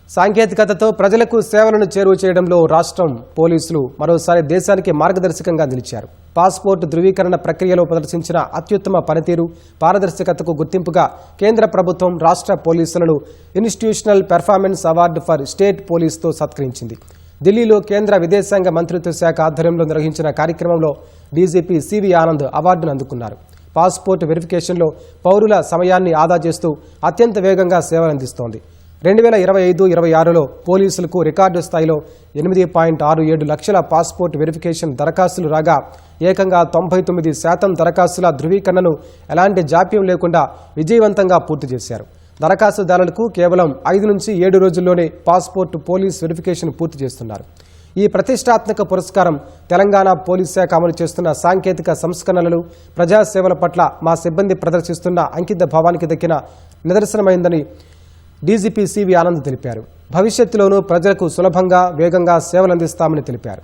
సాంకేతికతతో ప్రజలకు సేవలను చేరువ చేయడంలో రాష్ట్రం పోలీసులు మరోసారి దేశానికి మార్గదర్శకంగా నిలిచారు. పాస్పోర్ట్ ధృవీకరణ ప్రక్రియలో ప్రదర్శించిన అత్యుత్తమ పనితీరు, పారదర్శకతకు గుర్తింపుగా కేంద్ర ప్రభుత్వం రాష్ట్ర పోలీసులను institutional performance award for state పోలీస్తో సత్కరించింది. ఢిల్లీలో కేంద్ర విదేశాంగ మంత్రిత్వ శాఖ ఆధ్వర్యంలో నిర్వహించిన కార్యక్రమంలో డీజీపీ సివి ఆనంద్ అవార్డును అందుకున్నారు. పాస్పోర్ట్ వెరిఫికేషన్లో పౌరుల సమయాన్ని ఆదా చేస్తూ అత్యంత వేగంగా సేవలందిస్తోంది. 2025-26లో పోలీసులకు రికార్డు స్థాయిలో 8.67 లక్షల పాస్పోర్ట్ వెరిఫికేషన్ దరఖాస్తులు రాగా ఏకంగా 99% దరఖాస్తుల ధృవీకరణను ఎలాంటి జాప్యం లేకుండా విజయవంతంగా పూర్తి చేశారు. దరఖాస్తుదారులకు కేవలం 5 నుంచి 7 రోజుల్లోనే పాస్పోర్ట్ పోలీస్ వెరిఫికేషన్ పూర్తి చేస్తున్నారు. ఈ ప్రతిష్టాత్మక పురస్కారం తెలంగాణ పోలీస్ శాఖ అమలు చేస్తున్న సాంకేతిక సంస్కరణలు, ప్రజాసేవల పట్ల మా సిబ్బంది ప్రదర్శిస్తున్న అంకిత భావానికి దక్కిన నిదర్శనమైందని డీజీపీ సివి ఆనంద్ తెలిపారు. భవిష్యత్తులోనూ ప్రజలకు సులభంగా, వేగంగా సేవలందిస్తామని తెలిపారు.